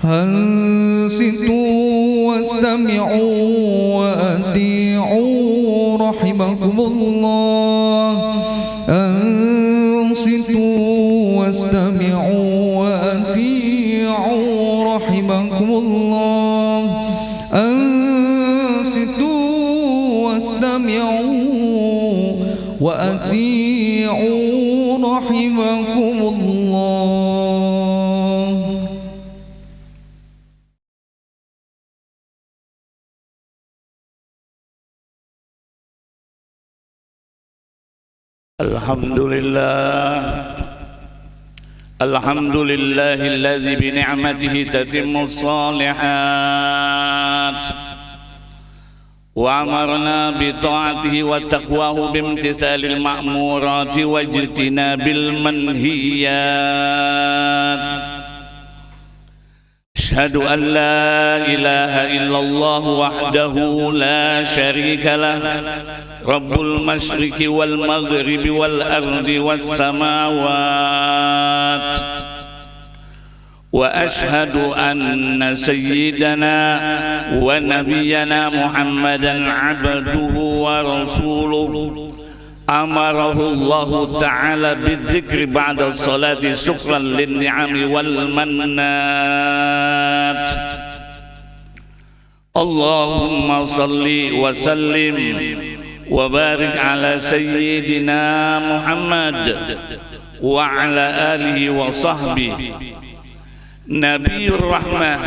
أنصتوا واستمعوا وأطيعوا رحمكم الله. أنصتوا واستمعوا وأطيعوا رحمكم الله. أنصتوا واستمعوا وأطيعوا رحمكم الله. الحمد لله الذي بنعمته تتم الصالحات، وأمرنا بطاعته وتقواه بامتثال المأمورات واجتناب المنهيات. أشهد أن لا إله إلا الله وحده لا شريك له، رب المشرق والمغرب والأرض والسماوات. وأشهد أن سيدنا ونبينا محمدا عبده ورسوله، أمره الله تعالى بالذكر بعد الصلاة شكرا للنعم والمنات. اللهم صل وسلم وبارك على سيدنا محمد وعلى آله وصحبه. نبي الرحمة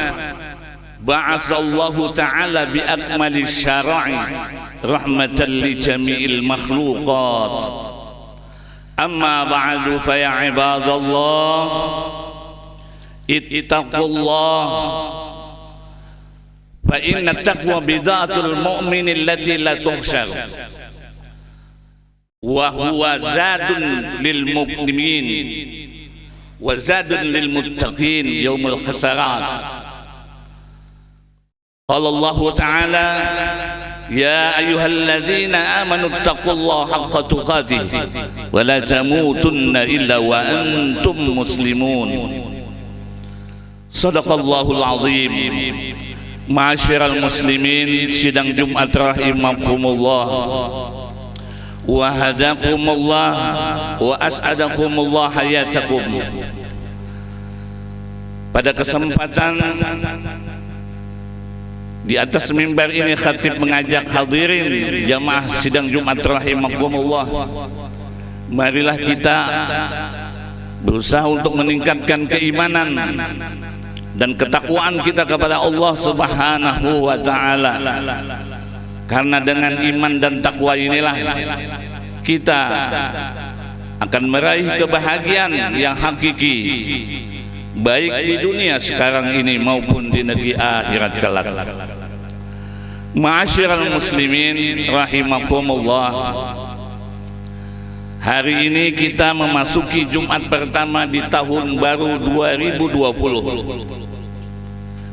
بعث الله تعالى بأكمل الشرائع رحمة لجميع المخلوقات. أما بعد فيا عباد الله اتقوا الله، فإن التقوى بضاعة المؤمن التي لا تخسر، وهو زاد للمؤمنين وزاد للمتقين يوم الخسرات. قال الله تعالى: يا أيها الذين آمنوا اتقوا الله حق تقاته ولا تموتن إلا وأنتم مسلمون. صدق الله العظيم. Ma'asyiral muslimin, sidang Jumat rahimakumullah wa hadakumullah wa as'adakumullah hayatakum. Pada kesempatan di atas mimbar ini, khatib mengajak hadirin jamaah sidang Jumat rahimakumullah, marilah kita berusaha untuk meningkatkan keimanan dan ketakwaan kita kepada Allah Subhanahu wa ta'ala. Karena dengan iman dan takwa inilah kita akan meraih kebahagiaan yang hakiki, baik di dunia sekarang ini maupun di negeri akhirat kelak. Ma'asyiral muslimin rahimakumullah, hari ini kita memasuki Jumat pertama di tahun baru 2020.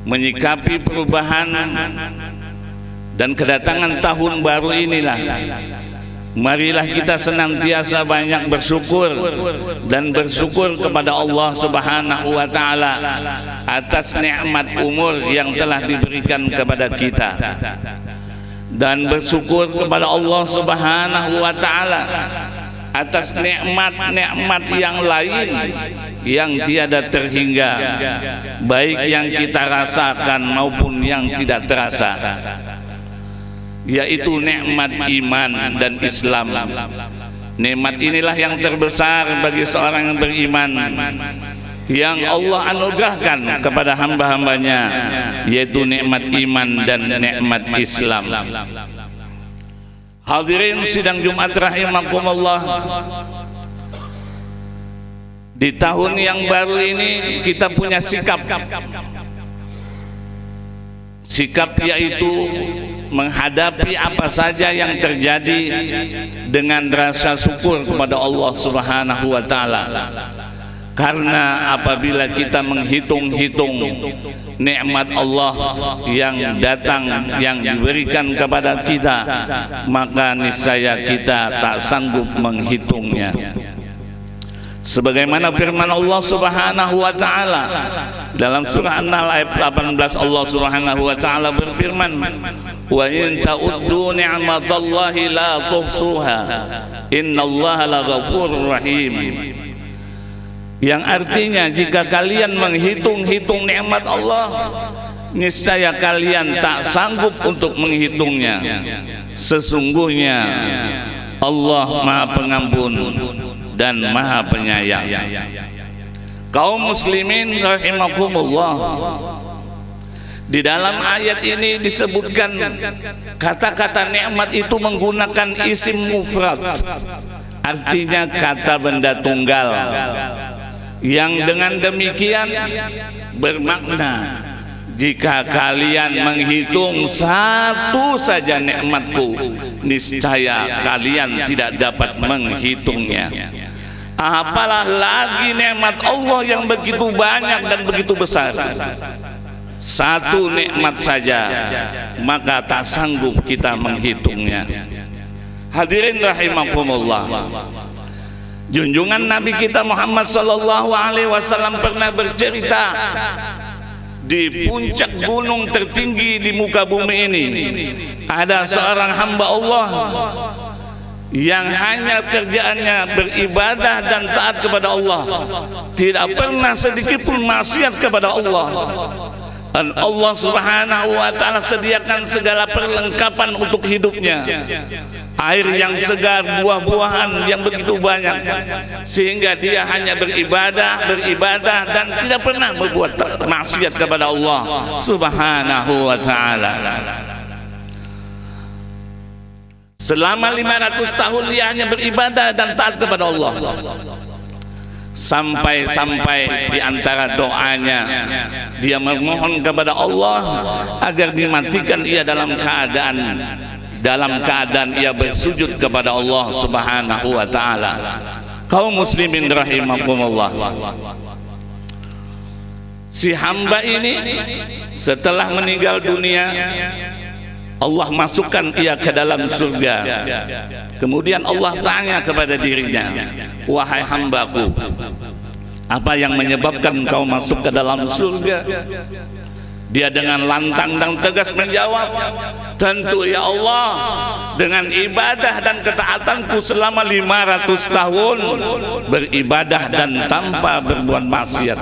Menyikapi perubahan dan kedatangan tahun baru inilah, marilah kita senantiasa banyak bersyukur dan bersyukur kepada Allah Subhanahu wa ta'ala atas nikmat umur yang telah diberikan kepada kita, dan bersyukur kepada Allah Subhanahu wa ta'ala atas nikmat-nikmat yang lain yang tiada terhingga, baik yang kita rasakan maupun yang tidak terasa, yaitu nikmat iman dan Islam. Nikmat inilah yang terbesar bagi seorang yang beriman, yang Allah anugerahkan kepada hamba-hambanya, yaitu nikmat iman dan nikmat Islam. Hadirin sidang Jumat rahimakumullah, di tahun yang baru ini kita punya sikap yaitu menghadapi apa saja yang terjadi dengan rasa syukur kepada Allah Subhanahu wa ta'ala. Karena apabila kita menghitung-hitung nikmat Allah yang datang, yang diberikan kepada kita, maka niscaya kita tak sanggup menghitungnya. Sebagaimana firman Allah Subhanahu wa ta'ala Dalam surah An-Nahl ayat 18 Allah Subhanahu wa taala berfirman, "Wa in ta'uddu ni'matallahi la tuhsuha. Innallaha laghafurur rahim." Yang artinya jika kalian menghitung-hitung nikmat Allah, niscaya kalian tak sanggup untuk menghitungnya. Sesungguhnya Allah Maha Pengampun dan Maha Penyayang. Kaum muslimin rahimakumullah, di dalam ayat ini disebutkan kata-kata nikmat itu menggunakan isim mufrad, artinya kata benda tunggal, yang dengan demikian bermakna jika kalian menghitung satu saja nikmatku, niscaya kalian tidak dapat menghitungnya. Apalah lagi nikmat Allah yang begitu banyak dan begitu besar. Satu nikmat saja maka tak sanggup kita menghitungnya. Hadirin rahimakumullah, junjungan Nabi kita Muhammad sallallahu alaihi wasallam pernah bercerita, di puncak gunung tertinggi di muka bumi ini ada seorang hamba Allah yang hanya kerjaannya beribadah dan taat kepada Allah, tidak pernah sedikit pun maksiat kepada Allah. Dan Allah Subhanahu wa taala sediakan segala perlengkapan untuk hidupnya, air yang segar, buah-buahan yang begitu banyak, sehingga dia hanya beribadah dan tidak pernah berbuat maksiat kepada Allah Subhanahu wa taala. Selama 500 tahun dia hanya beribadah dan taat kepada Allah. Sampai-sampai di antara doanya dia memohon kepada Allah agar dimatikan ia dalam keadaan ia bersujud kepada Allah Subhanahu wa taala. Kaum muslimin rahimakumullah, si hamba ini setelah meninggal dunia Allah masukkan ia ke dalam surga. Kemudian Allah tanya kepada dirinya, "Wahai hambaku, apa yang menyebabkan engkau masuk ke dalam surga?" Dia dengan lantang dan tegas menjawab, "Tentu ya Allah, dengan ibadah dan ketaatanku selama 500 tahun beribadah dan tanpa berbuat maksiat."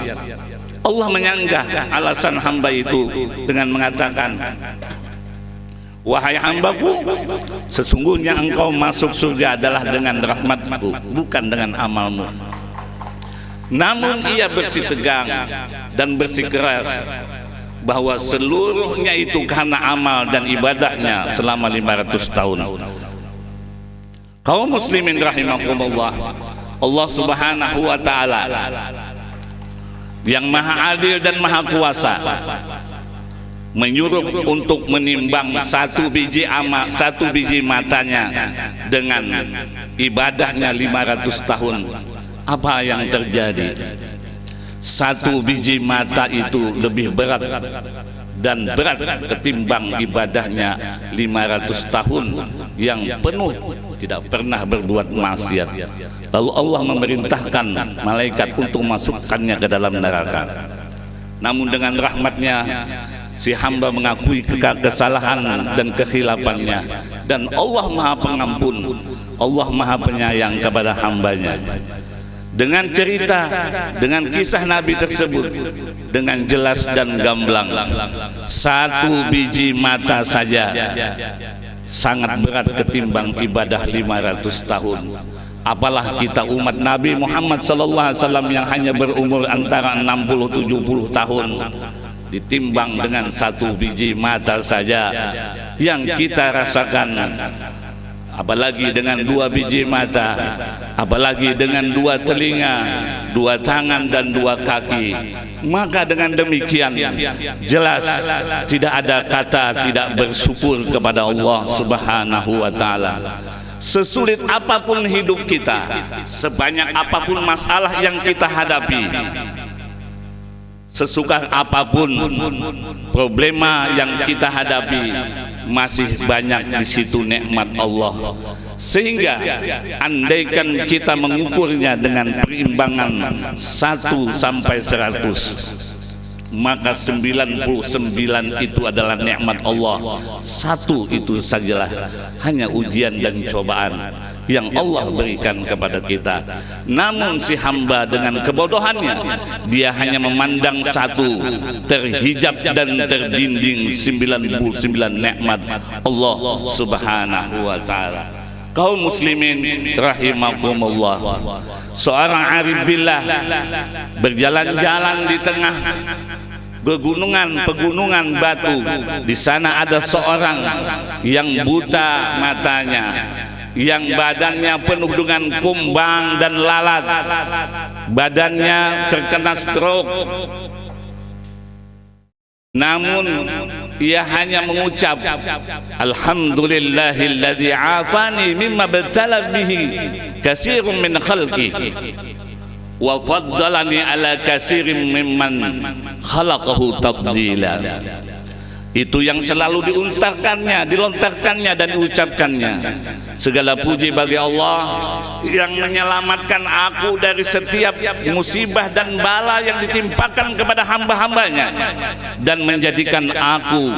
Allah menyanggah alasan hamba itu dengan mengatakan, "Wahai hambaku, sesungguhnya engkau masuk surga adalah dengan rahmatku, bukan dengan amalmu." Namun ia bersitegang dan bersikeras bahwa seluruhnya itu karena amal dan ibadahnya selama 500 tahun. Kaum muslimin rahimakumullah, Allah Subhanahu wa taala yang maha adil dan maha kuasa menyuruh untuk menimbang satu biji matanya dengan ibadahnya 500 tahun. Apa yang terjadi? Satu biji mata itu lebih berat dan berat ketimbang ibadahnya 500 tahun yang penuh tidak pernah berbuat maksiat. Lalu Allah memerintahkan malaikat untuk masukkannya ke dalam neraka. Namun dengan rahmatnya si hamba mengakui kesalahan dan kehilafannya, dan Allah Maha Pengampun, Allah Maha Penyayang kepada hambanya. Dengan cerita, dengan kisah Nabi tersebut dengan jelas dan gamblang, satu biji mata saja sangat berat ketimbang ibadah 500 tahun. Apalah kita umat Nabi Muhammad SAW yang hanya berumur antara 60-70 tahun, ditimbang dengan satu biji mata saja yang kita rasakan, apalagi dengan dua biji mata, apalagi dengan dua telinga, dua tangan dan dua kaki. Maka dengan demikian jelas tidak ada kata tidak bersyukur kepada Allah Subhanahu wa taala. Sesulit apapun hidup kita, sebanyak apapun masalah yang kita hadapi, sesukar apapun problema yang kita hadapi, masih banyak di situ nikmat Allah. Sehingga andaikan kita mengukurnya dengan perimbangan 1 sampai 100, maka 99 itu adalah nikmat Allah. Satu itu sajalah hanya ujian dan cobaan yang Allah berikan kepada kita. Namun si hamba dengan kebodohannya, dia hanya memandang satu, terhijab dan terdinding 99 nikmat Allah Subhanahu wa taala. Kaum muslimin rahimakumullah, seorang arif billah berjalan-jalan di tengah pegunungan batu. Di sana ada seorang yang buta matanya, yang badannya penuh dengan kumbang dan lalat, badannya terkena stroke. Namun ia hanya mengucap, alhamdulillahilladzi afani mimma btala bihi katsirun min khalqi wa faddalani ala katsirin mimman khalaqahu tafdila. Itu yang selalu dilontarkannya dan diucapkannya. Segala puji bagi Allah yang menyelamatkan aku dari setiap musibah dan bala yang ditimpakan kepada hamba-hambanya, dan menjadikan aku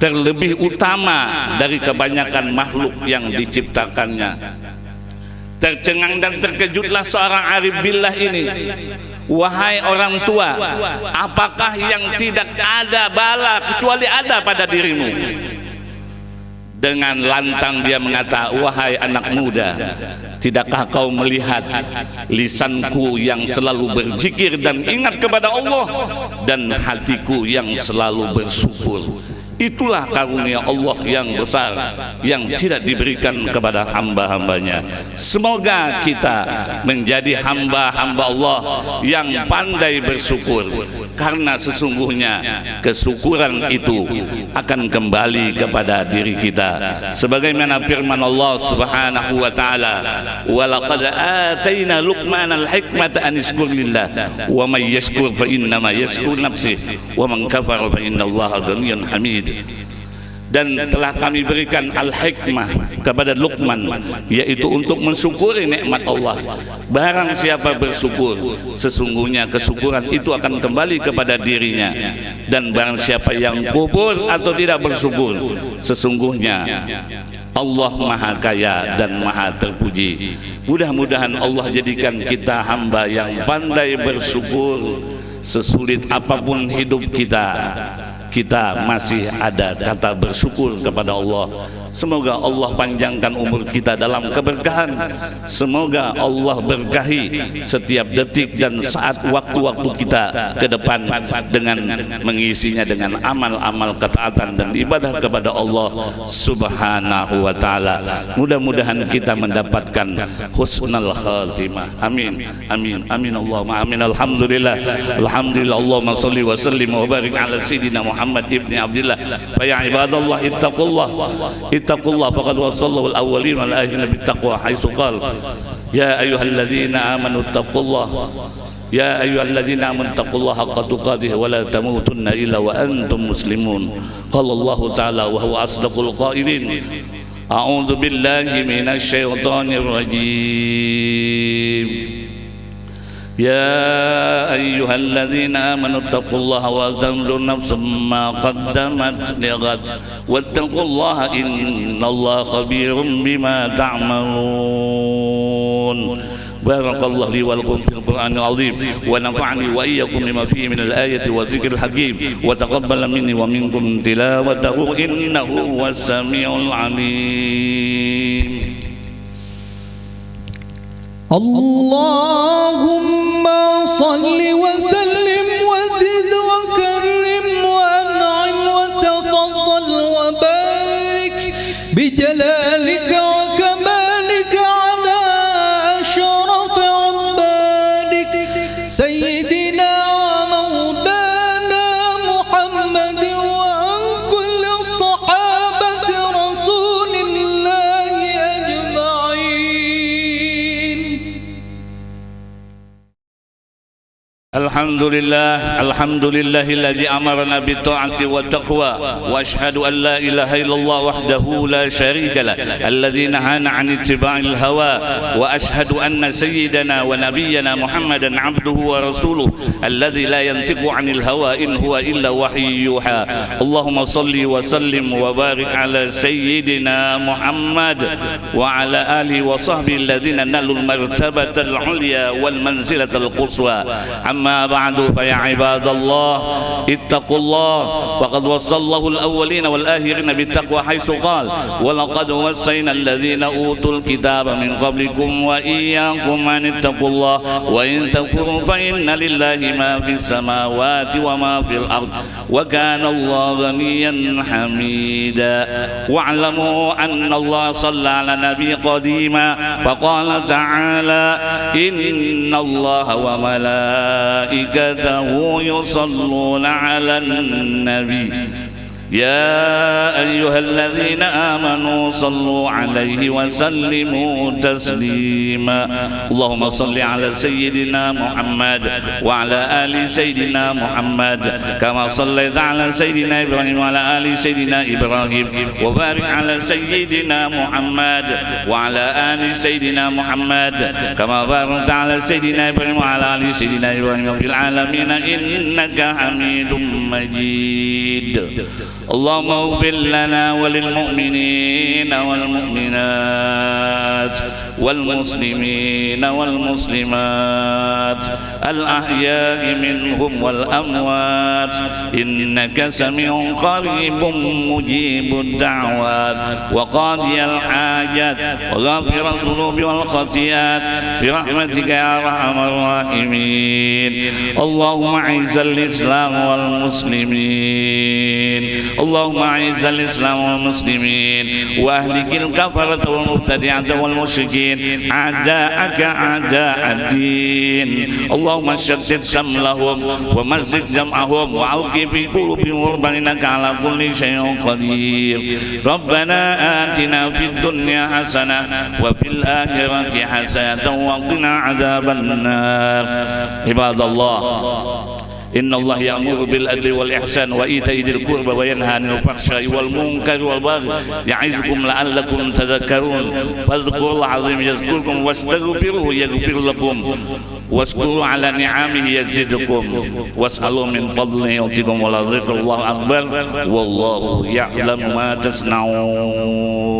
terlebih utama dari kebanyakan makhluk yang diciptakannya. Tercengang dan terkejutlah seorang arif billah ini. Wahai orang tua, apakah yang tidak ada bala kecuali ada pada dirimu? Dengan lantang dia mengatakan, wahai anak muda, tidakkah kau melihat lisanku yang selalu berzikir dan ingat kepada Allah, dan hatiku yang selalu bersyukur? Itulah karunia Allah yang besar yang tidak diberikan kepada hamba-hambanya. Semoga kita menjadi hamba-hamba Allah yang pandai bersyukur, karena sesungguhnya kesyukuran itu akan kembali kepada diri kita. Sebagaimana firman Allah Subhanahu wa taala, "Wa laqad ataina Luqmanal hikmata an yashkur lillah wa may yashkur fa innama yashkur nafsihi wa man kafara fa innallaha ghaniyyun hamid." Dan telah kami berikan al-hikmah kepada Luqman, yaitu untuk mensyukuri nikmat Allah. Barang siapa bersyukur, sesungguhnya kesyukuran itu akan kembali kepada dirinya. Dan barang siapa yang kufur atau tidak bersyukur, sesungguhnya Allah maha kaya dan maha terpuji. Mudah-mudahan Allah jadikan kita hamba yang pandai bersyukur. Sesulit apapun hidup kita masih ada kata bersyukur kepada Allah. Semoga Allah panjangkan umur kita dalam keberkahan. Semoga Allah berkahi setiap detik dan saat waktu-waktu kita ke depan dengan mengisinya dengan amal-amal ketaatan dan ibadah kepada Allah Subhanahu wa taala. Mudah-mudahan kita mendapatkan husnul khatimah. Amin. Amin. Amin Allahumma amin. Alhamdulillah. Alhamdulillah. Allahumma shalli wa sallim wa barik ala sayyidina Muhammad ibni Abdullah. Fa ya ibadallah ittaqullah faqad wasallahu al-awwalin wal akhirin bittaqwa haitsu qala ya ayyuhalladzina amanu ittaqullah ya ayyuhalladzina amanu ittaqullaha haqqa tuqatih wa la tamutunna illa wa antum muslimun. Qala Allah ta'ala wa huwa asdaqul qailin a'udzu billahi minasy syaithanir rajim. يا أيها الذين آمنوا اتقوا الله ولتنظر نفس ما قدمت لغد واتقوا الله إن الله خبير بما تعملون. بارك الله لي ولكم في القرآن العظيم ونفعني وإياكم بما فيه من الآية والذكر الحكيم وتقبل مني ومنكم تلاوته إنه هو السميع العليم. اللهم صل وسلم وزد وكرم وأنعم وتفضل وبارك بجلالك وكمالك على أشرف عبادك سيدنا ومولانا محمد وعن كل الصحابة رسول الله أجمعين. Alhamdulillahilladzi amarna bitta'ati wa taqwa wa asyhadu an la ilaha illallah wahdahu la syarika lah alladzi nahana 'an ittiba'il hawa wa asyhadu anna sayyidana wa nabiyyana Muhammadan 'abduhu wa rasuluhu alladzi la yantiqu 'anil hawa in huwa illa wahyu yuha. Allahumma salli wa sallim wa barik ala sayyidina Muhammad wa ala alihi wa sahbihi alladhina nalul martabatal 'ulya wal manzilatal quswa. Amma ba'du fa ya ibadallah ittaqullah wa qad wassallahu al-awwalina wal akhirina bittaqwa haitsu qala wa laqad wassayna alladhina utul kitaba min qablikum wa iyyakum an ittaqullah wa in takfuru fa inna lillahi ma fis samawati wa ma fil ard wa kana Allah ghaniyan hamida. Wa'lamu anna Allah shalla ala nabi qadima fa qala ta'ala inna Allah wa malaikatahu yusalluna 'alan nabi يا أيها الذين آمنوا صلوا عليه وسلموا تسليما. اللهم صل على سيدنا محمد وعلى آل سيدنا محمد كما صليت على سيدنا إبراهيم وعلى آل سيدنا إبراهيم وبارك على سيدنا محمد وعلى آل سيدنا محمد كما باركت على سيدنا إبراهيم وعلى آل سيدنا إبراهيم في العالمين إنك حميد مجيد. اللهم اغفر لنا وللمؤمنين والمؤمنات والمسلمين والمسلمات الأحياء منهم والأموات إنك سميع قريب مجيب الدعوات وقاضي الحاجات وغافر الذنوب والخطيئات برحمتك يا أرحم الراحمين. اللهم أعز الإسلام والمسلمين اللهم أعز الإسلام والمسلمين وأهلك الكفرة والمبتدعة والمشركين أعداءك أعداء الدين. اللهم شتت شملهم ومزق جمعهم وألق في قلوبهم رعبا إنك على كل شيء قدير. ربنا آتنا في الدنيا حسنة وفي الآخرة حسنة وقنا عذاب النار. عباد الله إن الله يأمر بالعدل والإحسان وإيتاء ذي القربى وينهى عن الفحشاء والمنكر والبغي يعظكم لعلكم تذكرون. فاذكروا الله العظيم يذكركم واستغفروه يغفر لكم واشكروا على نعمه يزدكم واسألوا من فضله يعطيكم ولذكر الله أكبر والله يعلم ما تصنعون.